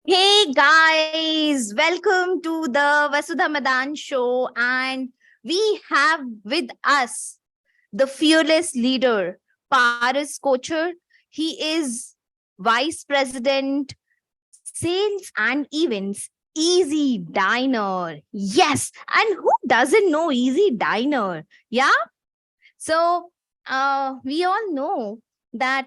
Hey guys, welcome to the Vasudha Madaan Show, and we have with us the fearless leader, Paris Kochhar. He is Vice President, Sales and Events, Easy Diner. Yes, and who doesn't know Easy Diner? Yeah, so we all know that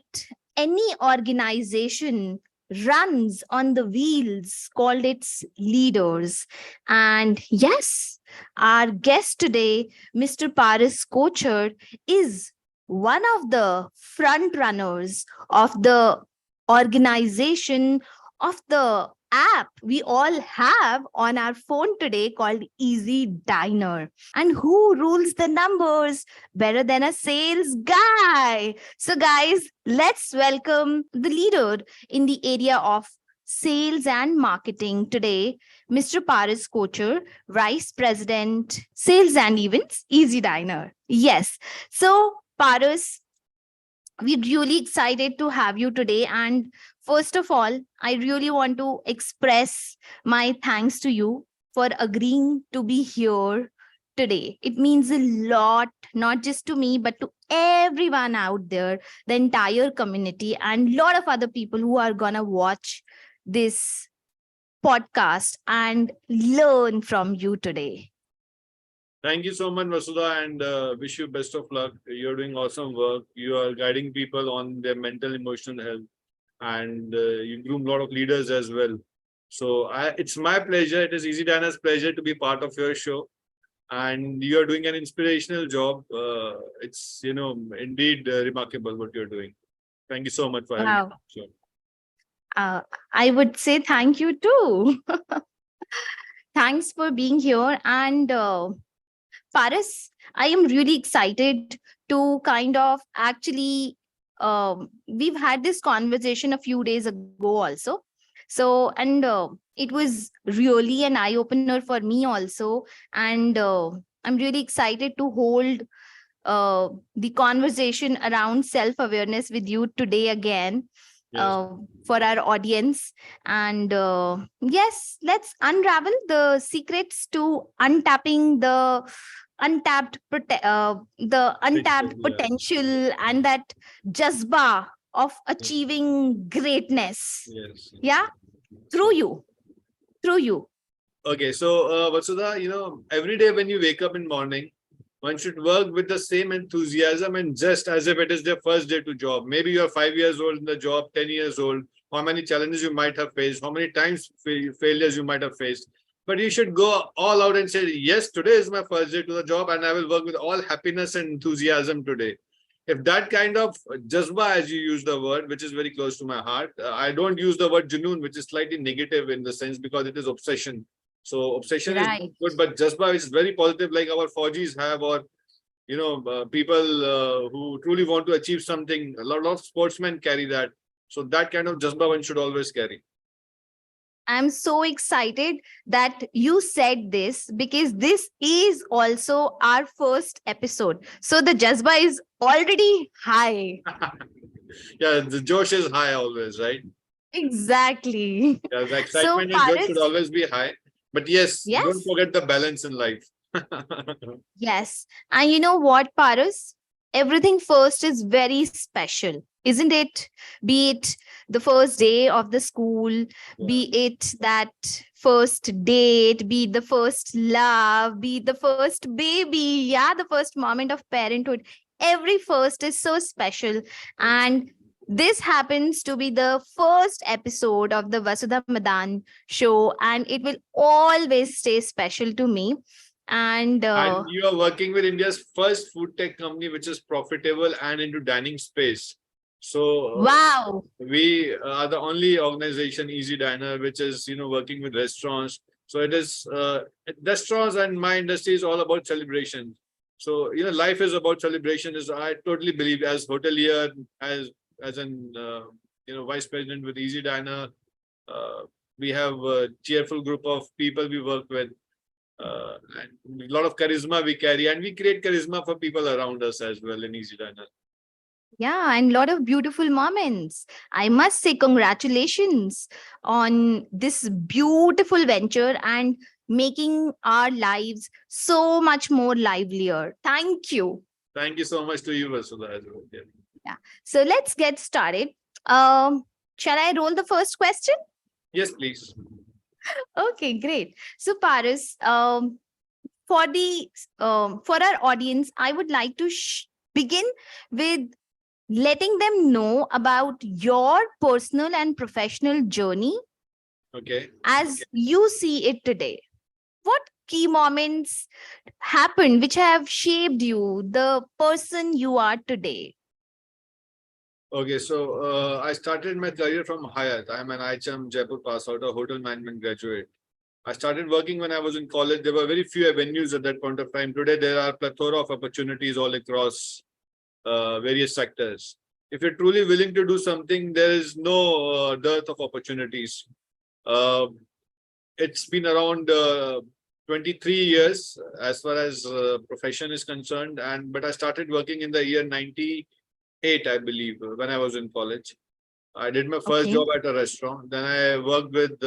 any organization runs on the wheels called its leaders. And yes, our guest today, Mr. Paris Kochhar, is one of the front runners of the organization of the app we all have on our phone today called Easy Diner. And who rules the numbers better than a sales guy? So, guys, let's welcome the leader in the area of sales and marketing today, Mr. Paris Kochhar, Vice President, Sales and Events, Easy Diner. Yes. So, Paris, we're really excited to have you today. And first of all, I really want to express my thanks to you for agreeing to be here today. It means a lot, not just to me, but to everyone out there, the entire community, and a lot of other people who are going to watch this podcast and learn from you today. Thank you so much, Vasudha, and wish you best of luck. You're doing awesome work. You are guiding people on their mental, emotional health, and you groom a lot of leaders as well. So it's my pleasure. It is Easy Diner's pleasure to be part of your show, and you are doing an inspirational job. It's indeed remarkable what you're doing. Thank you so much for having me. Wow. Sure. I would say thank you too. Thanks for being here. And Paris, I am really excited to kind of actually, we've had this conversation a few days ago also. So, and it was really an eye opener for me also. And I'm really excited to hold the conversation around self awareness with you today again Yes. for our audience. And yes, let's unravel the secrets to untapping the untapped Yeah. potential and that jazba of achieving greatness. Yes. Yeah, through you, through you. Okay, so Vasudha, every day when you wake up in morning, one should work with the same enthusiasm and just as if it is their first day to job. Maybe you're 5 years old in the job, 10 years old, how many challenges you might have faced, how many times failures you might have faced. But you should go all out and say, yes, today is my first day to the job and I will work with all happiness and enthusiasm today. If that kind of jazba, as you use the word, which is very close to my heart, I don't use the word junoon, which is slightly negative in the sense because it is obsession. So obsession is Right. good, but jazba is very positive, like our Fauji's have, or people who truly want to achieve something. A lot of sportsmen carry that. So that kind of jazba one should always carry. I'm so excited that you said this because this is also our first episode. So the jazba is already high. Yeah, the Josh is high always, right? Exactly. Yeah, the So, excitement and Josh should Paris, always be high. But yes, don't yes, forget the balance in life. yes. And you know what, Paris? Everything first is very special, isn't it? Be it the first day of the school, Yeah. be it that first date, be it the first love, be it the first baby, yeah, the first moment of parenthood. Every first is so special. And this happens to be the first episode of the Vasudha Madaan show, and it will always stay special to me. And And you are working with India's first food tech company, which is profitable and into dining space. So wow, we are the only organization, Easy Diner, which is working with restaurants. So it is restaurants, and my industry is all about celebration. So life is about celebration. Is I totally believe, as hotelier, as an vice president with Easy Diner, uh, we have a cheerful group of people we work with. And a lot of charisma we carry, and we create charisma for people around us as well in Easy Diner. Yeah, and a lot of beautiful moments. I must say, congratulations on this beautiful venture and making our lives so much more livelier. Thank you. Thank you so much to you, Vasudha, as well. Yeah. Yeah. So let's get started. Um, shall I roll the first question? Yes, please. Okay, great. So, Paris, for the for our audience, I would like to begin with letting them know about your personal and professional journey Okay. as you see it today. What key moments happened which have shaped you, the person you are today? Okay, so I started my career from Hyatt. I'm an IHM Jaipur pass out, a hotel management graduate. I started working when I was in college. There were very few avenues at that point of time. Today, there are plethora of opportunities all across various sectors. If you're truly willing to do something, there is no dearth of opportunities. Uh, it's been around 23 years as far as profession is concerned, and but I started working in the year 98, I believe, when I was in college. I did my first Okay. job at a restaurant. Then I worked with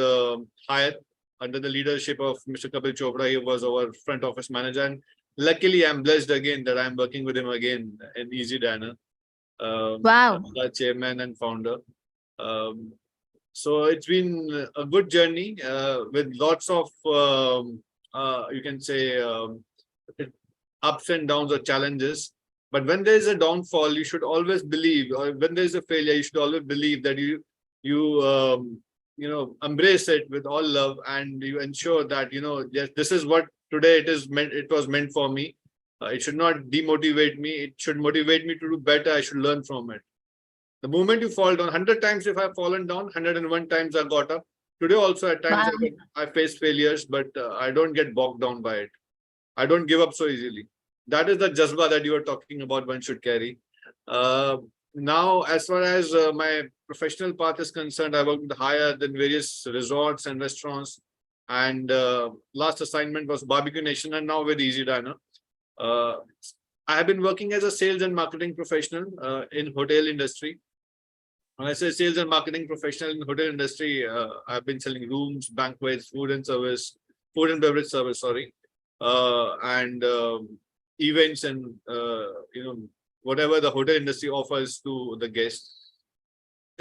Hyatt under the leadership of Mr. Kapil Chopra. He was our front office manager. And luckily, I'm blessed again that I'm working with him again in EazyDiner, Wow. the chairman and founder. Um, so it's been a good journey with lots of, you can say, ups and downs or challenges. But when there is a downfall, you should always believe, or when there is a failure, you should always believe that you embrace it with all love, and you ensure that yes, this is what today it is meant. It was meant for me. It should not demotivate me. It should motivate me to do better. I should learn from it. The moment you fall down, 100 times if I've fallen down, 101 times I got up. Today also at times Wow. I face failures, but I don't get bogged down by it. I don't give up so easily. That is the jazba that you are talking about one should carry. Uh, Now, as far as my professional path is concerned, I worked with Hyatt in various resorts and restaurants. And last assignment was Barbecue Nation, and now with EazyDiner. Uh, I have been working as a sales and marketing professional in hotel industry. When I say sales and marketing professional in hotel industry, I've been selling rooms, banquets, food and beverage service, sorry, and events and whatever the hotel industry offers to the guests.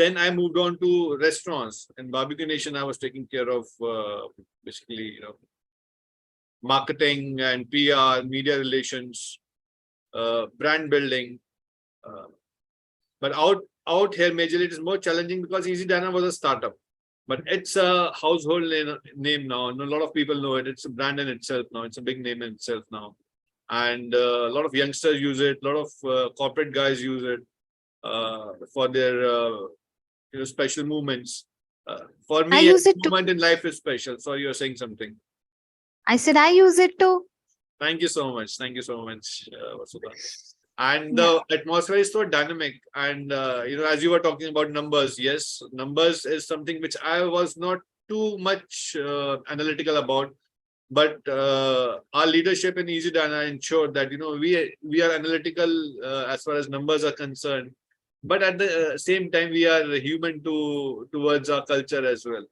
Then I moved on to restaurants. In Barbecue Nation, I was taking care of basically marketing and PR, media relations, brand building. Uh, but out here, majorly it is more challenging because EazyDiner was a startup, but it's a household name now, and a lot of people know it. It's a brand in itself now. It's a big name in itself now, and a lot of youngsters use it. A lot of corporate guys use it for their special moments. For I me, every use it too. moment in life is special. Sorry, you're saying something. I said I use it too. Thank you so much. Thank you so much, Vasudha. And Yeah. the atmosphere is so dynamic. And as you were talking about numbers, yes, numbers is something which I was not too much analytical about. But our leadership in EasyDiner ensured that we are analytical as far as numbers are concerned, but at the same time we are human towards our culture as well.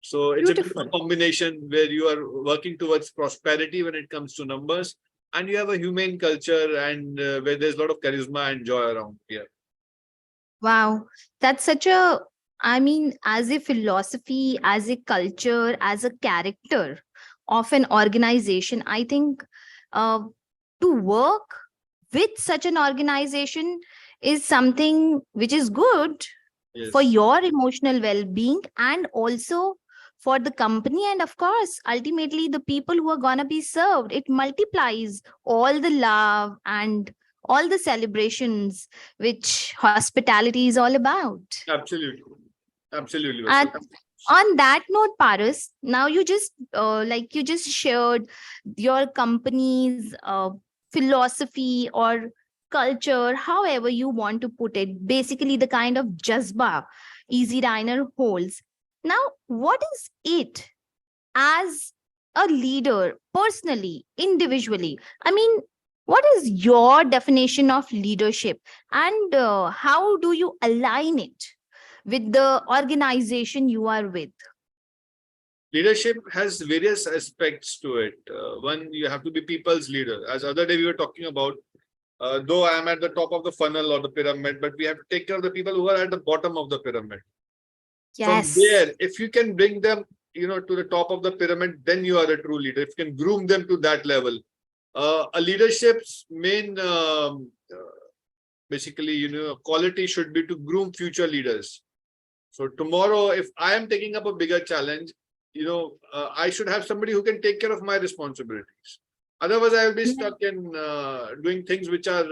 So it's a beautiful Beautiful. combination where you are working towards prosperity when it comes to numbers, and you have a humane culture and where there's a lot of charisma and joy around here. Wow. That's such a, I mean, as a philosophy, as a culture, as a character of an organization, I think uh, to work with such an organization is something which is good for Yes, your emotional well-being and also for the company, and of course ultimately the people who are going to be served. It multiplies all the love and all the celebrations which hospitality is all about. absolutely, absolutely, And Vasudha. on that note, Paris, now you just you just shared your company's philosophy or culture, however you want to put it, basically the kind of jazba Easy Diner holds. Now, what is it as a leader, personally, individually? I mean, what is your definition of leadership, and how do you align it with the organization you are with? Leadership has various aspects to it. One, you have to be people's leader. As other day we were talking about, though I am at the top of the funnel or the pyramid, but we have to take care of the people who are at the bottom of the pyramid. From Yes. there, if you can bring them, to the top of the pyramid, then you are a true leader. If you can groom them to that level. A leadership's main, basically, quality should be to groom future leaders. So tomorrow, if I am taking up a bigger challenge, I should have somebody who can take care of my responsibilities. Otherwise, I will be stuck in doing things which are,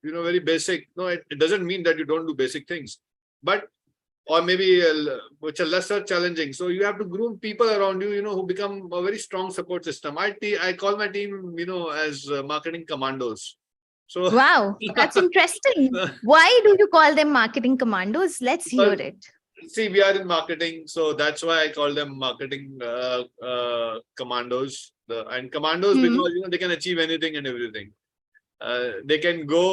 very basic. No, it doesn't mean that you don't do basic things, but or maybe which are lesser challenging. So you have to groom people around you, who become a very strong support system. I call my team, as marketing commandos. So Wow, that's interesting. Why do you call them marketing commandos? Let's hear because, it. see, we are in marketing, so that's why I call them marketing commandos. And commandos Hmm. because they can achieve anything and everything. They can go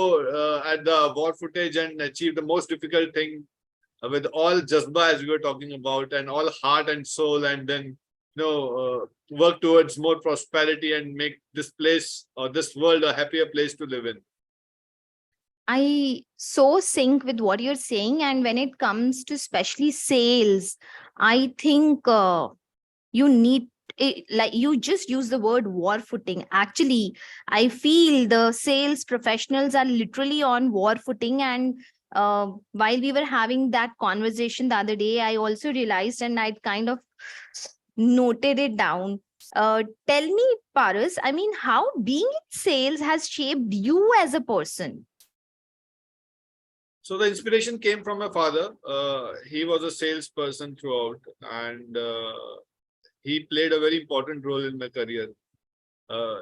at the war footage and achieve the most difficult thing with all jasba, as we were talking about, and all heart and soul, and then work towards more prosperity and make this place or this world a happier place to live in. I so sync with what you're saying. And when it comes to especially sales, I think you need it, like you just use the word war footing. Actually, I feel the sales professionals are literally on war footing. And while we were having that conversation the other day, I also realized, and I kind of noted it down. Tell me, Paras, I mean, how being in sales has shaped you as a person? So the inspiration came from my father. He was a salesperson throughout, and he played a very important role in my career. Uh,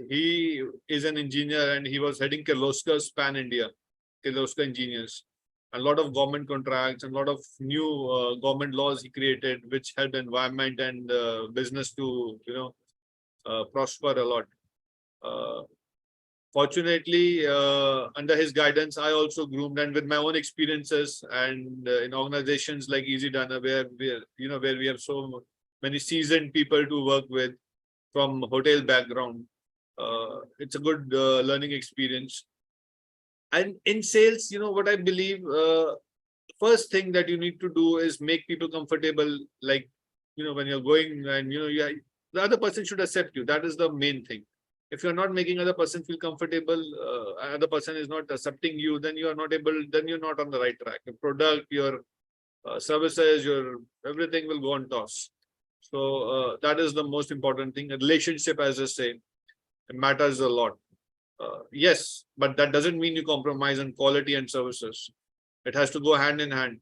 he is an engineer, and he was heading Kirloskar Pan India, Kirloskar Engineers. A lot of government contracts and a lot of new government laws he created, which helped environment and business to prosper a lot. Uh, Fortunately, under his guidance, I also groomed, and with my own experiences and in organizations like EazyDiner, where we have so many seasoned people to work with from hotel background. It's a good learning experience. And in sales, what I believe, first thing that you need to do is make people comfortable. Like, when you're going and, the other person should accept you. That is the main thing. If you're not making other person feel comfortable, other person is not accepting you, then you're not on the right track. Your product, your services, your everything will go on toss. So that is the most important thing. A relationship, as I say, it matters a lot. Yes, but that doesn't mean you compromise on quality and services. It has to go hand in hand.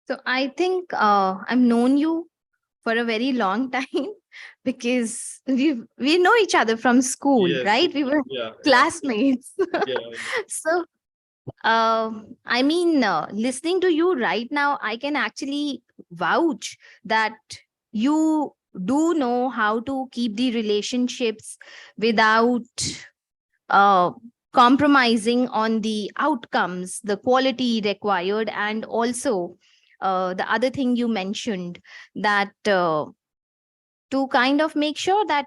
So I think I've known you for a very long time because we know each other from school, Yes. right? We were Yeah. classmates. Yeah. So I mean, listening to you right now, I can actually vouch that you do know how to keep the relationships without uh, compromising on the outcomes, the quality required, and also the other thing you mentioned, that to kind of make sure that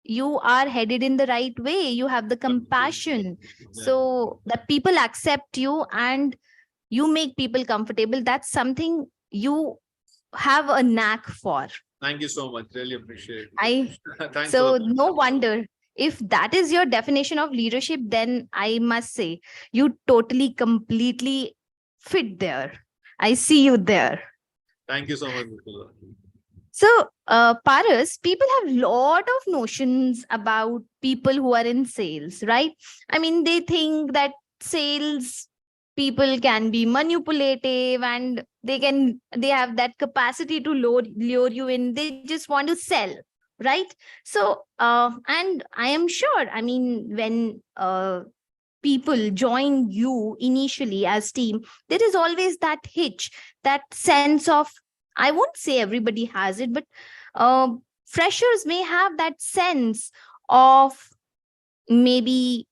you are headed in the right way, you have the compassion Yeah. so that people accept you and you make people comfortable. That's something you have a knack for. Thank you so much. Really appreciate I it. Thanks a So lot. no wonder if that is your definition of leadership, then I must say you totally completely fit there. I see you there. Thank you so much, Vasudha. So, Paras, people have lot of notions about people who are in sales, right? I mean, they think that sales people can be manipulative and they have that capacity to lure you in. They just want to sell, right? So, and I am sure, I mean, when people join you initially as team, there is always that hitch, that sense of, I won't say everybody has it, but freshers may have that sense of maybe,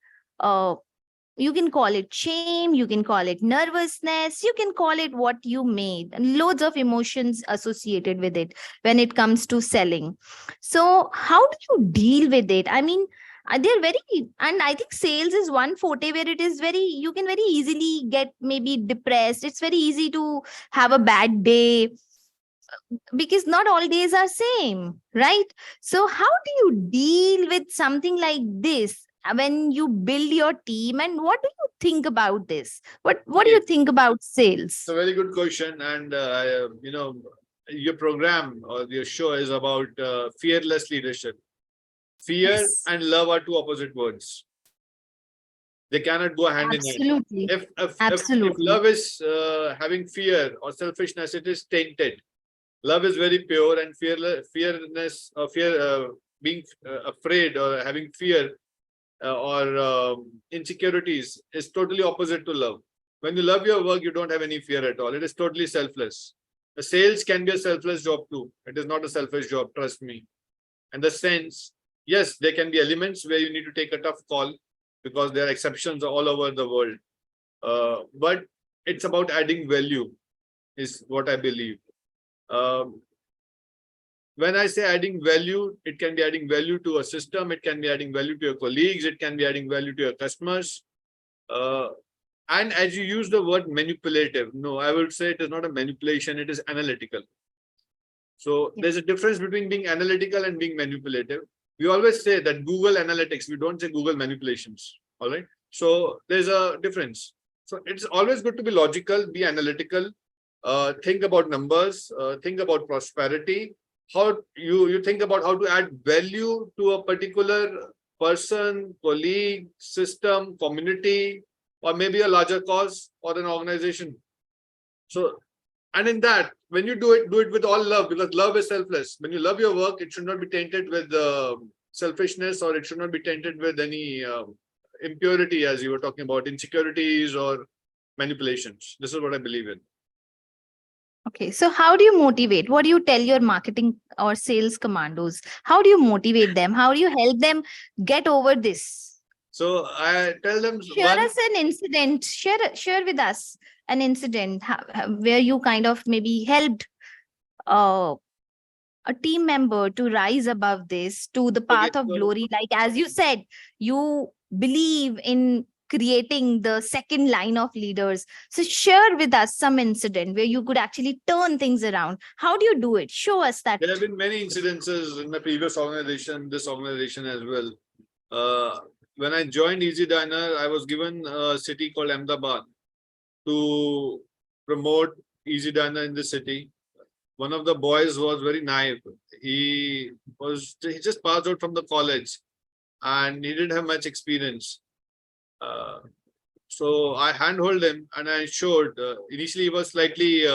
you can call it shame, you can call it nervousness, you can call it what you may, and loads of emotions associated with it when it comes to selling. So how do you deal with it? I mean, they're very, and I think sales is one forte where it is very, you can very easily get maybe depressed. It's very easy to have a bad day because not all days are same, right? So how do you deal with something like this when you build your team, and what do you think about this? What do See, you think about it's sales? a very good question, and your program or your show is about fearless leadership. Fear Yes, and love are two opposite words. They cannot go hand in hand. absolutely, If absolutely. love is having fear or selfishness, it is tainted. Love is very pure, and being afraid or having fear or insecurities is totally opposite to love. When you love your work, you don't have any fear at all. It is totally selfless. The sales can be a selfless job too. It is not a selfish job, trust me. And the sense, yes, there can be elements where you need to take a tough call because there are exceptions all over the world. But it's about adding value, is what I believe. Um, when I say adding value, it can be adding value to a system, it can be adding value to your colleagues, it can be adding value to your customers. Uh, and as you use the word manipulative, no, I would say it is not a manipulation, it is analytical. So Yeah. there's a difference between being analytical and being manipulative. We always say that Google analytics, we don't say Google manipulations. All right. So there's a difference. So it's always good to be logical, be analytical, think about numbers, think about prosperity. How you think about how to add value to a particular person, colleague, system, community, or maybe a larger cause or an organization. So, and in that, when you do it with all love, because love is selfless. When you love your work, it should not be tainted with selfishness, or it should not be tainted with any impurity, as you were talking about, insecurities or manipulations. This is what I believe in. Okay, so how do you motivate? What do you tell your marketing or sales commandos? How do you motivate them? How do you help them get over this? So I tell them Share one. us an incident. Share with us an incident where you kind of maybe helped uh, a team member to rise above this to the Okay, path of so glory. Like as you said, you believe in creating the second line of leaders. So share with us some incident where you could actually turn things around. How do you do it? Show us that. there have been many incidences in my previous organization, this organization as well. When I joined EazyDiner, I was given a city called Ahmedabad to promote EazyDiner in the city. One of the boys was very naive. He just passed out from the college and he didn't have much experience. Uh, so I handhold him and I showed. Initially, he was slightly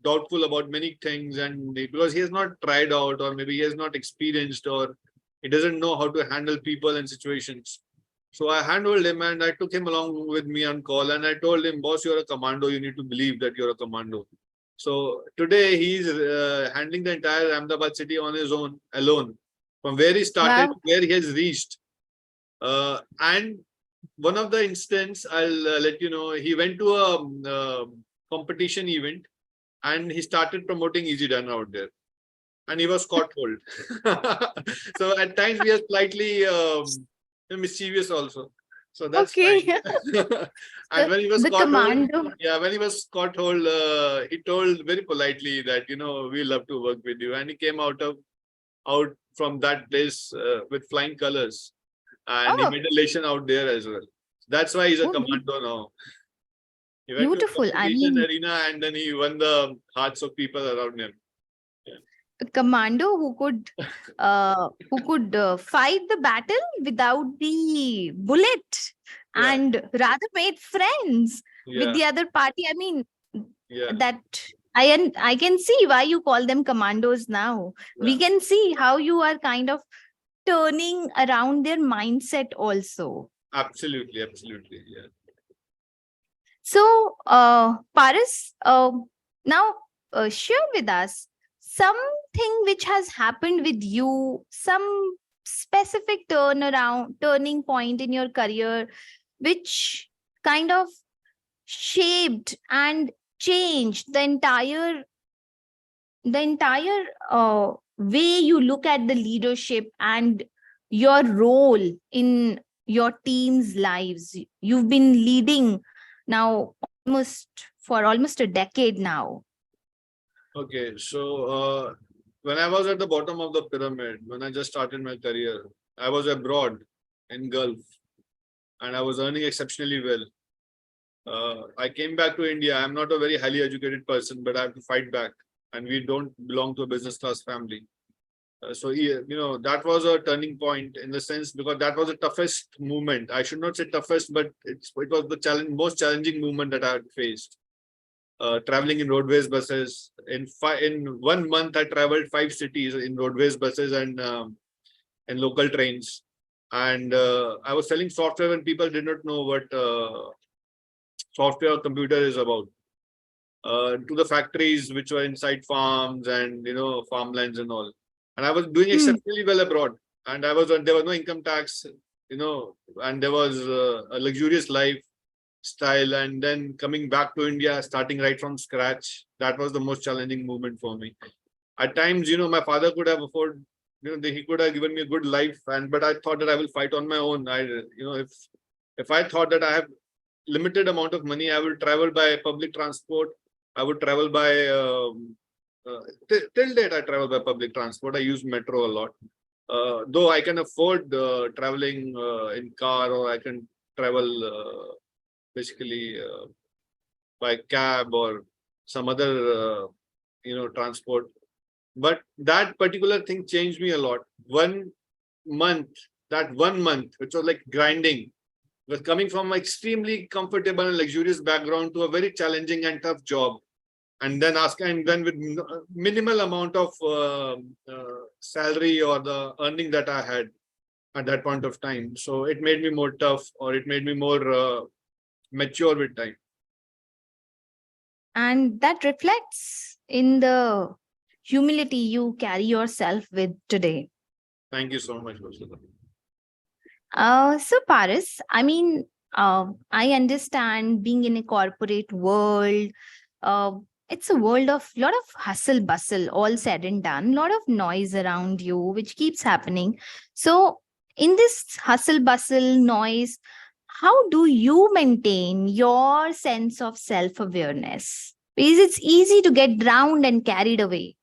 doubtful about many things, and because he has not tried out, or maybe he has not experienced, or he doesn't know how to handle people and situations. So I handled him and I took him along with me on call, and I told him, boss, you're a commando. You need to believe that you're a commando. So today he's handling the entire Ahmedabad city on his own, alone, from where he started Wow. to where he has reached. And one of the instance, I'll let you know, he went to a competition event and he started promoting EasyDiner out there, and he was caught hold. So at times we are slightly mischievous also. So that's Okay. fine. And So when he was the caught hold, commando. yeah, when he was caught hold, he told very politely that, we love to work with you, and he came out from that place with flying colors, and he Oh, made a relation out there as well. That's why he's a oh, commando now. He went to a beautiful. I competition mean, arena and then he won the hearts of people around him. Yeah. a commando who could fight the battle without the bullet Yeah. and rather made friends with Yeah. the other party. I mean, Yeah. that I can see why you call them commandos now. Yeah. We can see how you are kind of turning around their mindset also. Absolutely. Absolutely. Yeah. So, Paris, now share with us something which has happened with you, some specific turning point in your career, which kind of shaped and changed the entire way you look at the leadership and your role in your team's lives. You've been leading now almost a decade now. Okay, so when I was at the bottom of the pyramid, when I just started my career, I was abroad in Gulf and I was earning exceptionally well. I came back to India. I'm not a very highly educated person, but I have to fight back. And we don't belong to a business class family. That was a turning point in the sense because that was the toughest movement. I should not say toughest, but it was the most challenging movement that I had faced. Traveling in roadways buses. In 1 month, I traveled 5 cities in roadways buses and local trains. And I was selling software when people did not know what software or computer is about. To the factories which were inside farms and farmlands and all. And I was doing exceptionally well abroad. And there was no income tax, and there was a luxurious lifestyle. And then coming back to India, starting right from scratch, that was the most challenging moment for me. At times, my father could have afforded, he could have given me a good life, but I thought that I will fight on my own. If I thought that I have limited amount of money, I will travel by public transport. I would travel by, till date I travel by public transport. I use metro a lot. Though I can afford traveling in car, or I can travel basically by cab or some other, transport. But that particular thing changed me a lot. 1 month, which was like grinding, was coming from an extremely comfortable and luxurious background to a very challenging and tough job. And then with minimal amount of salary or the earning that I had at that point of time. So it made me more tough, or it made me more mature with time. And that reflects in the humility you carry yourself with today. Thank you so much, Vasudha. So Paris, I understand being in a corporate world. It's a world of lot of hustle bustle, all said and done, lot of noise around you, which keeps happening. So in this hustle bustle noise, how do you maintain your sense of self-awareness? Because it's easy to get drowned and carried away.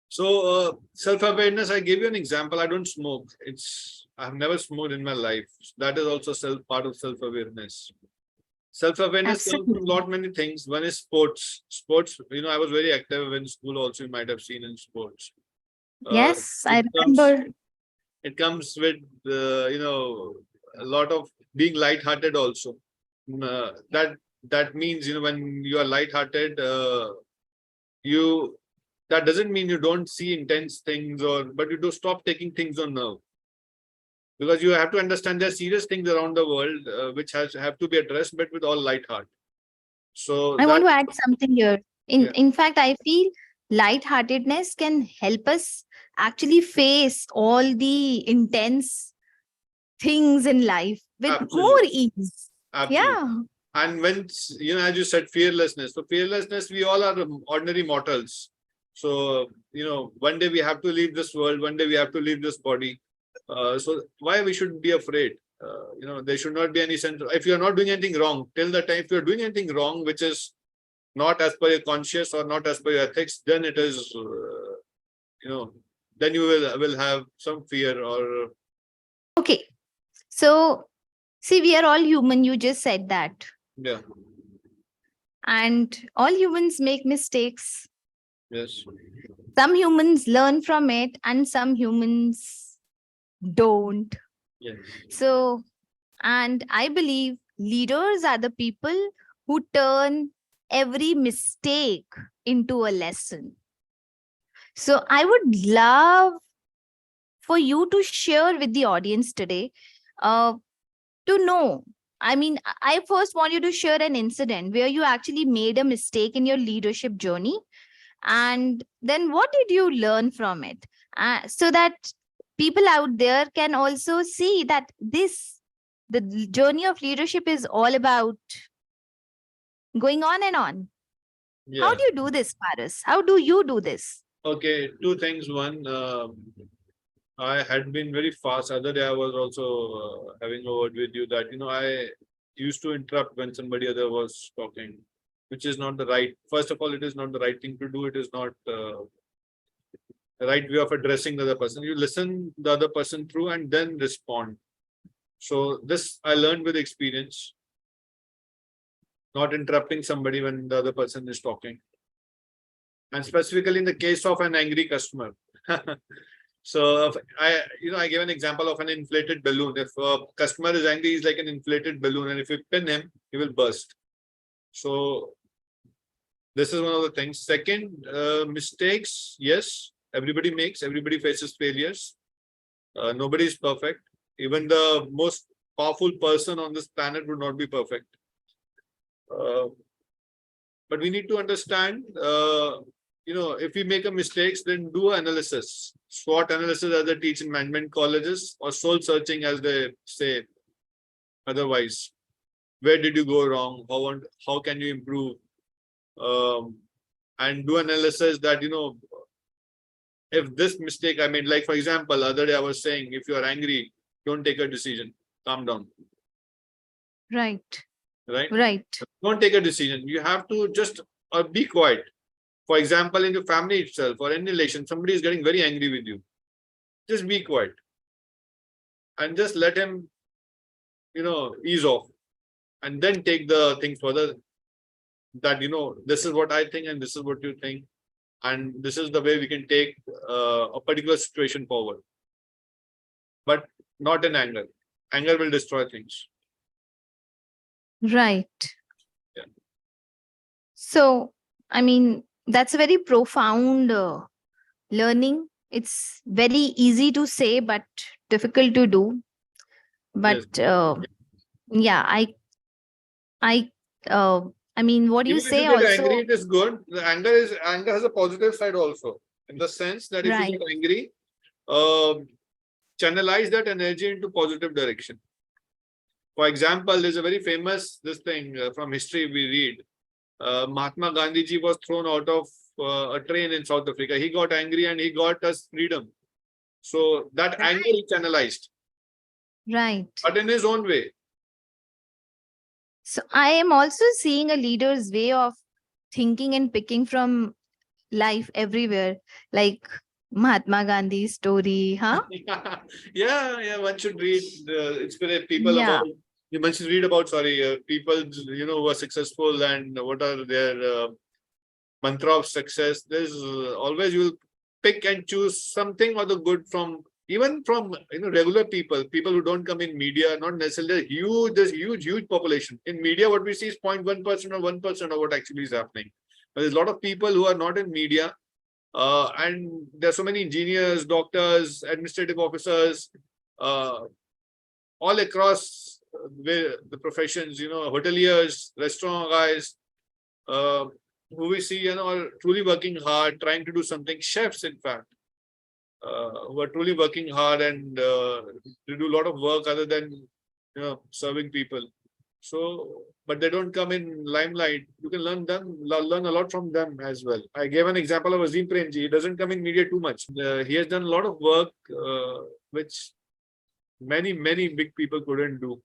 So self-awareness, I gave you an example. I don't smoke. I've never smoked in my life. That is also part of self-awareness. Self-awareness comes from lot many things. One is sports. Sports, I was very active in school also, you might have seen in sports. Yes, I remember. It comes with, a lot of being lighthearted also. That means, when you are lighthearted, that doesn't mean you don't see intense things, but you do stop taking things on nerve. Because you have to understand there are serious things around the world which have to be addressed, but with all light heart. So I want to add something here. In fact, I feel lightheartedness can help us actually face all the intense things in life with more ease. Absolutely. Yeah. And when, as you said, fearlessness. So fearlessness, we all are ordinary mortals. So, one day we have to leave this world, one day we have to leave this body. So why we should be afraid? There should not be any sense. If you're not doing anything wrong, till the time, if you're doing anything wrong, which is not as per your conscience or not as per your ethics, then it is, then you will have some fear or. Okay. So, see, we are all human. You just said that. Yeah. And all humans make mistakes. Yes. Some humans learn from it and some humans don't. Yes. So, and I believe leaders are the people who turn every mistake into a lesson. So I would love for you to share with the audience today to know. I first want you to share an incident where you actually made a mistake in your leadership journey And then what did you learn from it? So that people out there can also see that the journey of leadership is all about going on and on. How Yeah. do you do this, Paris? How do you do this? Okay. Two things. One, I had been very fast. Other day, I was also having a word with you that I used to interrupt when somebody other was talking, which is not the right. First of all, it is not the right thing to do. It is not the right way of addressing the other person. You listen the other person through and then respond. So this I learned with experience. Not interrupting somebody when the other person is talking, and specifically in the case of an angry customer. So I gave an example of an inflated balloon. If a customer is angry, he's like an inflated balloon, and if you pin him, he will burst. So this is one of the things. Second, mistakes. Yes, everybody makes. Everybody faces failures. Nobody is perfect. Even the most powerful person on this planet would not be perfect. But we need to understand, if we make a mistakes, then do analysis, SWOT analysis as they teach in management colleges, or soul searching as they say. Otherwise, where did you go wrong? How can you improve? And do analysis that, if this mistake I made, like for example, other day I was saying, if you are angry, don't take a decision, calm down. Right. Right. Don't take a decision. You have to just be quiet. For example, in your family itself or any relation, somebody is getting very angry with you. Just be quiet and just let him, ease off, and then take the things further. That this is what I think, and this is what you think, and this is the way we can take a particular situation forward. But not in anger. Anger will destroy things. Right. Yeah. So, I mean, that's a very profound learning. It's very easy to say, but difficult to do. But Yes. yeah, I mean, what you Even if say you get also, angry, it is good. The anger has a positive side also, in the sense that if you right, get angry, channelize that energy into positive direction. For example, there's a very famous this thing from history we read. Mahatma Gandhi ji was thrown out of a train in South Africa. He got angry and he got us freedom. So that anger he channelized, right. but in his own way. So I am also seeing a leader's way of thinking and picking from life everywhere, like Mahatma Gandhi's story, huh? Yeah. One should read inspire people Yeah, about. One should read about people who are successful and what are their mantra of success. There's always you'll pick and choose something or the good from even from regular people who don't come in media, not necessarily huge. There's huge population in media. What we see is 0.1% or 1% of what actually is happening. But there's a lot of people who are not in media. And there are so many engineers, doctors, administrative officers, all across the professions, hoteliers, restaurant guys, who we see, are truly working hard, trying to do something. Chefs, in fact, who are truly working hard and they do a lot of work other than, serving people. So, but they don't come in limelight. You can learn a lot from them as well. I gave an example of Azim Premji. He doesn't come in media too much. He has done a lot of work, which many big people couldn't do.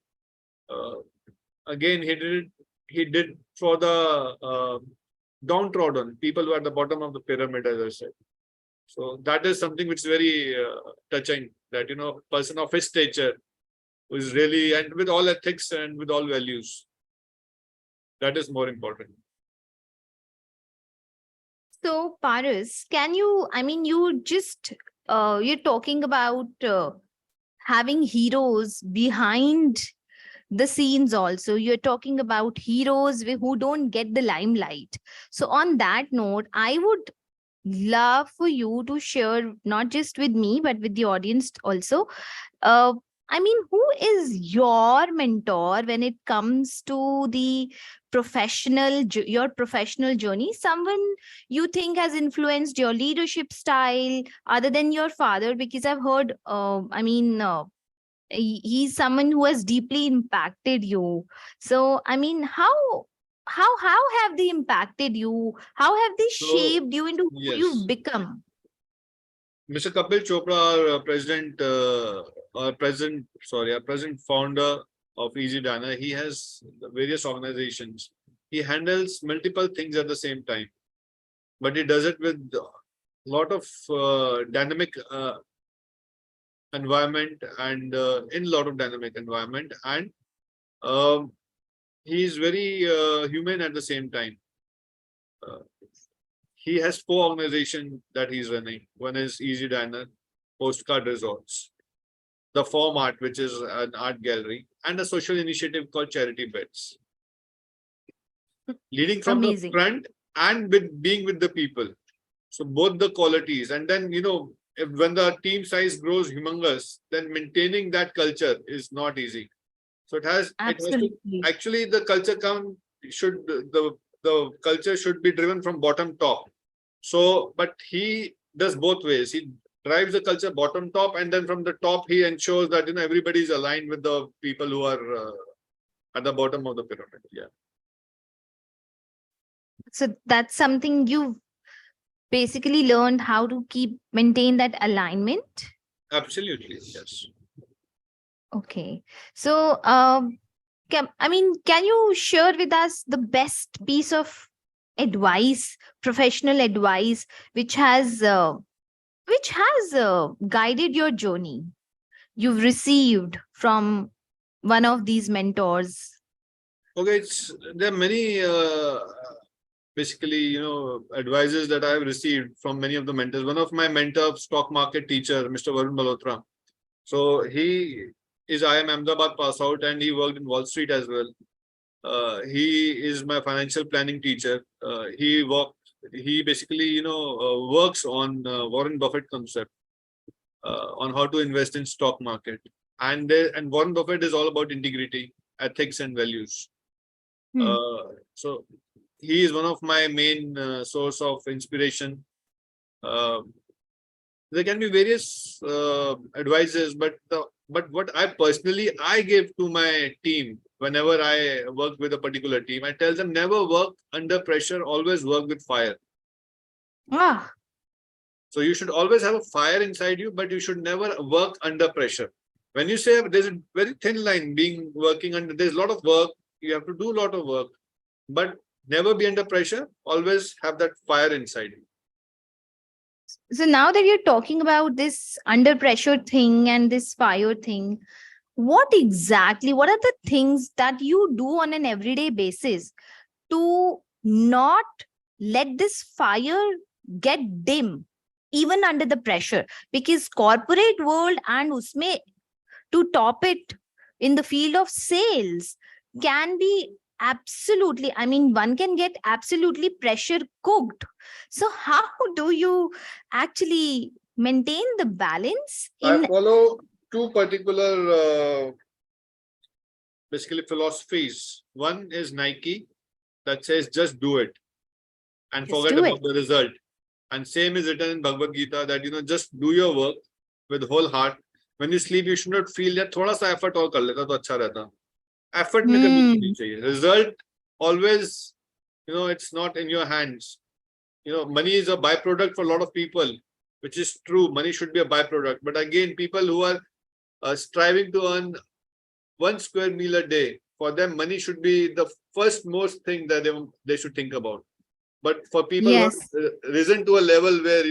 Again, he did for the downtrodden people who are at the bottom of the pyramid, as I said. So that is something which is very touching. That a person of his stature who is really, and with all ethics and with all values. That is more important. so Paris, can you, I mean, you're talking about having heroes behind the scenes also. You're talking about heroes who don't get the limelight. So on that note, I would love for you to share, not just with me, but with the audience also. Uh, I mean, who is your mentor when it comes to the your professional journey? Someone you think has influenced your leadership style other than your father? Because I've heard, he's someone who has deeply impacted you. So, I mean, how have they impacted you? How have they So, shaped you into who yes, you've become? Mr. Kapil Chopra, our present founder of EazyDiner, he has various organizations. He handles multiple things at the same time, but he does it with a lot of dynamic environment and in a lot of dynamic environment, and um, he is very human at the same time. Uh, he has 4 organizations that he's running. One is EazyDiner, Postcard Resorts, the Form Art, which is an art gallery, and a social initiative called Charity Beds. Leading from the Amazing. front and with being with the people. So both the qualities, and then when the team size grows humongous, then maintaining that culture is not easy. So it has to Absolutely. actually the culture the culture should be driven from bottom top. So, but he does both ways. He drives the culture bottom top, and then from the top he ensures that everybody is aligned with the people who are at the bottom of the pyramid. Yeah, So that's something you've basically learned how to maintain that alignment. absolutely. Yes. Okay. So, can you share with us the best piece of advice, professional advice, which has guided your journey you've received from one of these mentors? Okay, there are many basically advices that I have received from many of the mentors. One of my mentor, stock market teacher, Mr. Varun Malhotra. So he is IIM Ahmedabad pass out, and he worked in Wall Street as well. He is my financial planning teacher. He basically works on Warren Buffett concept on how to invest in stock market, and Warren Buffett is all about integrity, ethics, and values. Hmm. So he is one of my main source of inspiration. Uh, there can be various advices, but what I give to my team whenever I work with a particular team, I tell them never work under pressure, always work with fire. Ah, So you should always have a fire inside you, but you should never work under pressure. When you say there's a very thin line being working under, there's a lot of work, you have to do a lot of work, but never be under pressure, always have that fire inside you. so now that you're talking about this under pressure thing and this fire thing, what are the things that you do on an everyday basis to not let this fire get dim even under the pressure? Because corporate world and usme to top it in the field of sales can be absolutely, I mean, one can get absolutely pressure cooked. So how do you actually maintain the balance I in follow two particular basically philosophies. One is Nike that says just do it and just forget do about it? the result. And same is written in Bhagavad Gita that just do your work with whole heart. When you sleep, you should not feel that thoda sa effort और कर लेता तो अच्छा रहता. Effort में कभी नहीं होनी Hmm. चाहिए. Result always, it's not in your hands. Money is a byproduct for a lot of people, which is true. Money should be a byproduct. But again, people who are striving to earn 1 square meal a day, for them, money should be the first most thing that they should think about. But for people who have Yes. risen to a level where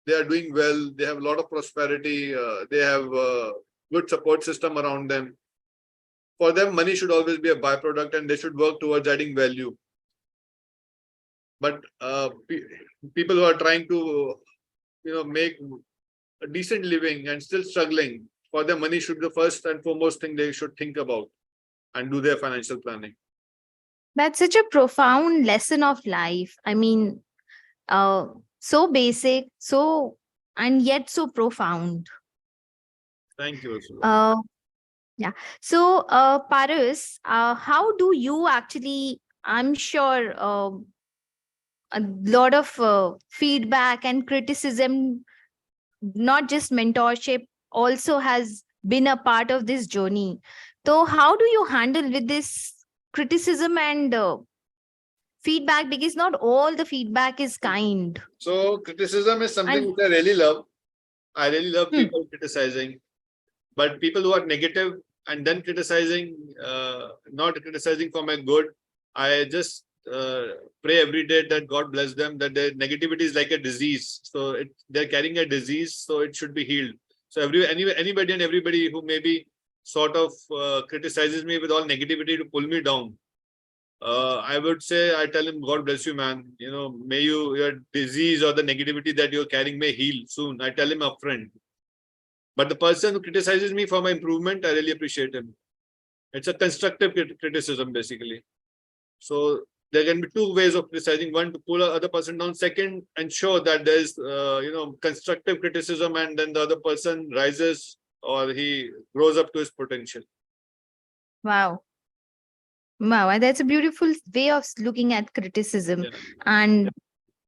they are doing well, they have a lot of prosperity, they have a good support system around them. For them, money should always be a byproduct, and they should work towards adding value. But people who are trying to make a decent living and still struggling, for them, money should be the first and foremost thing they should think about and do their financial planning. That's such a profound lesson of life. I mean, so basic, so and yet so profound. Thank you, Vasudha. Uh, yeah. So, Paris, how do you actually? I'm sure a lot of feedback and criticism, not just mentorship, also has been a part of this journey. So, how do you handle with this criticism and feedback? Because not all the feedback is kind. So criticism is something And which I really love. I really love hmm, people criticizing, but people who are negative and then criticizing, not criticizing for my good, I just pray every day that God bless them, that their negativity is like a disease. So they're carrying a disease, so it should be healed. So anybody and everybody who maybe sort of criticizes me with all negativity to pull me down, I would say, I tell him, God bless you, man. May your disease or the negativity that you're carrying may heal soon. I tell him upfront. But the person who criticizes me for my improvement, I really appreciate him. It's a constructive criticism, basically. So there can be two ways of criticizing. One, to pull the other person down. Second, ensure that there's, constructive criticism, and then the other person rises or he grows up to his potential. wow. Wow, and that's a beautiful way of looking at criticism, Yeah. and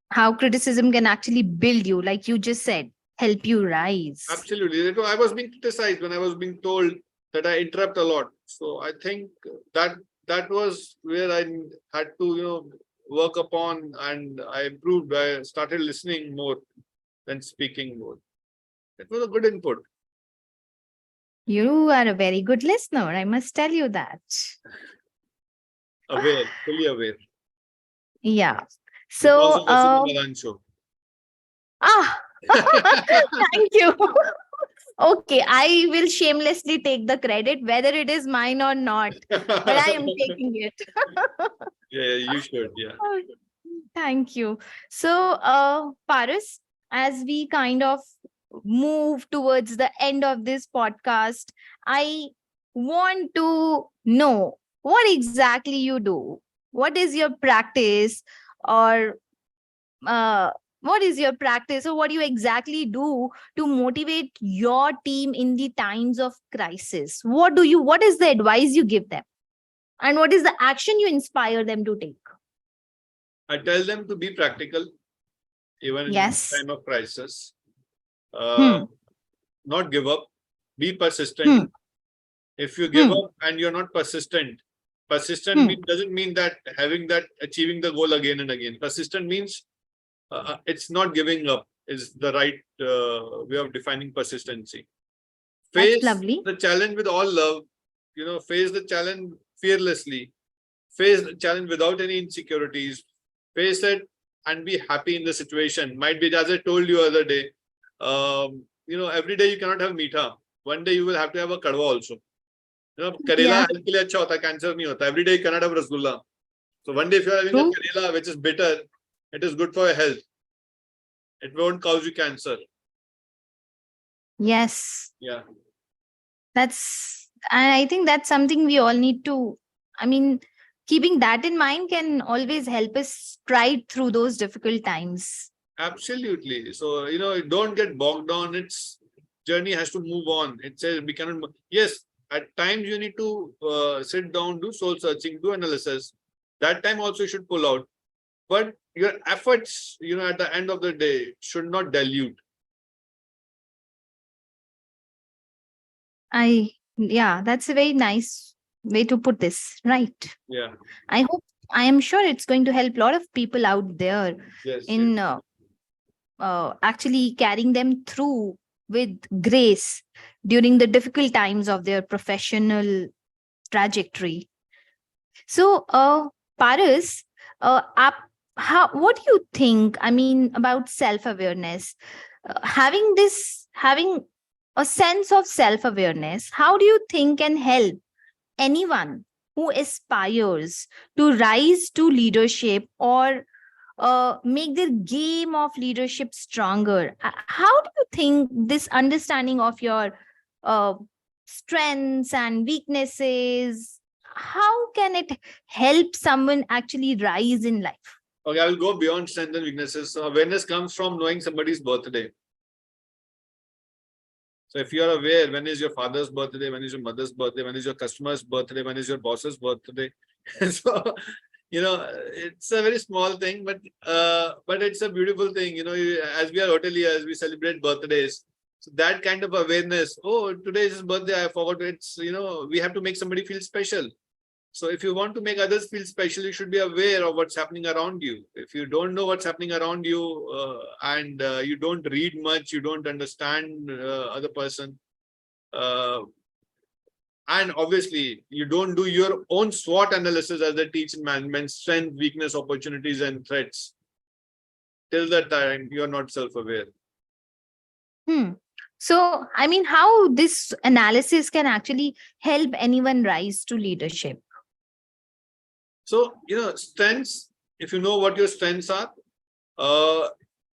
how criticism can actually build you, like you just said, help you rise. Absolutely. I was being criticized when I was being told that I interrupt a lot. So I think that was where I had to, work upon, and I improved. I started listening more than speaking more. It was a good input. You are a very good listener, I must tell you that. Aware, fully aware. Yeah. Because So, of Vasudha Madaan Show. ah, thank you. Okay, I will shamelessly take the credit, whether it is mine or not, but I am taking it. Yeah, you should. Yeah. Thank you. So, Paris, as we kind of move towards the end of this podcast, I want to know what exactly you do. What is your practice, or uh, what is your practice, or what do you exactly do to motivate your team in the times of crisis? What is the advice you give them? And what is the action you inspire them to take? I tell them to be practical, even in Yes. time of crisis. Hmm. Not give up. Be persistent. Hmm. If you give Hmm. up and you're not persistent, Hmm. doesn't mean that achieving the goal again and again. Persistent means it's not giving up is the right way of defining persistency. That's Face lovely. the challenge with all love. Face the challenge fearlessly. Face the challenge without any insecurities. Face it and be happy in the situation. Might be, as I told you other day, every day you cannot have meetha. One day you will have to have a kadwa also. Karela Yeah. health के लिए अच्छा होता है, cancer नहीं होता. Every day you cannot have rasgulla. So one day if you are having a True. karela which is bitter, it is good for your health. It won't cause you cancer. Yes. Yeah. I think that's something we all need to, I mean, keeping that in mind can always help us stride through those difficult times. Absolutely. So, don't get bogged down. Its journey has to move on. It says we cannot. Yes, at times you need to sit down, do soul searching, do analysis. That time also you should pull out. But your efforts, at the end of the day, should not dilute. Yeah, that's a very nice way to put this, right? Yeah. I am sure it's going to help a lot of people out there Yes. Yes. in actually carrying them through with grace during the difficult times of their professional trajectory. So, Paris, what do you think? I mean, about self awareness, having a sense of self awareness. How do you think can help anyone who aspires to rise to leadership, or make their game of leadership stronger? How do you think this understanding of your uh, strengths and weaknesses, how can it help someone actually rise in life? Okay, I will go beyond strengths and weaknesses. So awareness comes from knowing somebody's birthday. So if you are aware, when is your father's birthday, when is your mother's birthday, when is your customer's birthday, when is your boss's birthday? So, it's a very small thing, but it's a beautiful thing. As we are hoteliers, we celebrate birthdays. So that kind of awareness. Oh, today is his birthday. I forgot. We have to make somebody feel special. So if you want to make others feel special, you should be aware of what's happening around you. If you don't know what's happening around you, and you don't read much, you don't understand other person, uh, and obviously you don't do your own SWOT analysis as they teach in management: strength, weakness, opportunities, and threats. Till that time, you are not self-aware. So, I mean, how this analysis can actually help anyone rise to leadership? So, strengths, if you know what your strengths are,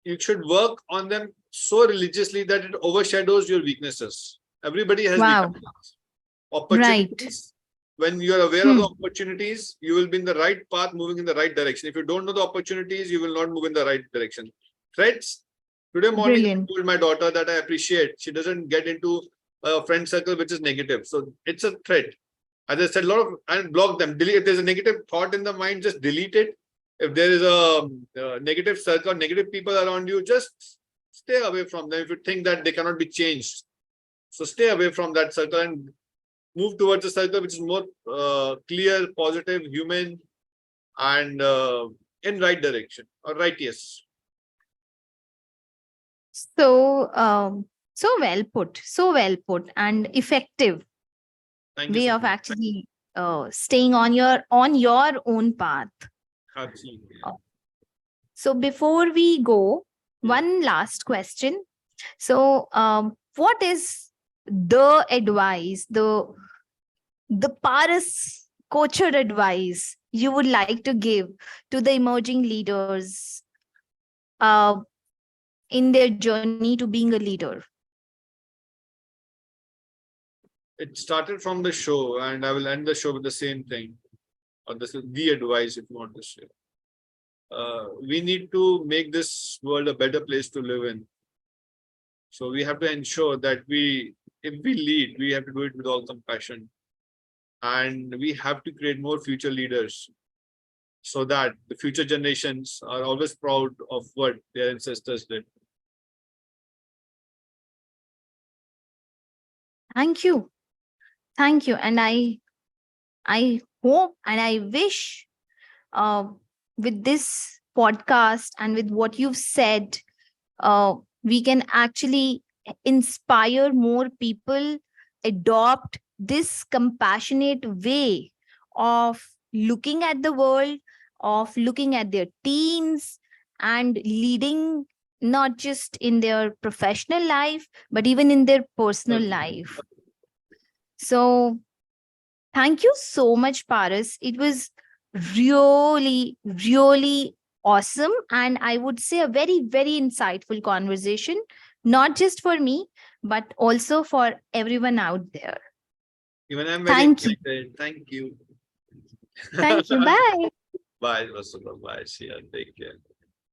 you should work on them so religiously that it overshadows your weaknesses. Everybody has Wow. weaknesses. Opportunities. When you are aware of the opportunities, you will be in the right path, moving in the right direction. If you don't know the opportunities, you will not move in the right direction. Threats. Today morning, Brilliant. I told my daughter that I appreciate she doesn't get into a friend circle which is negative. So it's a threat. As I said, and block them. Delete. If there's a negative thought in the mind, just delete it. If there is a negative circle, negative people around you, just stay away from them. If you think that they cannot be changed, so stay away from that circle and move towards a circle which is more clear, positive, human, and in right direction or right. Yes. So, so well put, and effective Thank you way so of much. actually staying on your own path. Absolutely. So before we go, one last question. So, what is the advice, the Paris Kochhar advice you would like to give to the emerging leaders uh, in their journey to being a leader? It started from the show, and I will end the show with the same thing. Or this is the advice, if you want to share. We need to make this world a better place to live in. So we have to ensure that if we lead, we have to do it with all compassion. And we have to create more future leaders so that the future generations are always proud of what their ancestors did. Thank you. Thank you. And I hope and I wish uh, with this podcast and with what you've said, we can actually inspire more people, adopt this compassionate way of looking at the world, of looking at their teams, and leading not just in their professional life, but even in their personal life. So, thank you so much, Paris. It was really, really awesome. And I would say a very, very insightful conversation, not just for me, but also for everyone out there. Even I'm very Thank you. excited. Thank you. Thank you. Bye. Bye, Vasudha. Bye. See ya. Take care.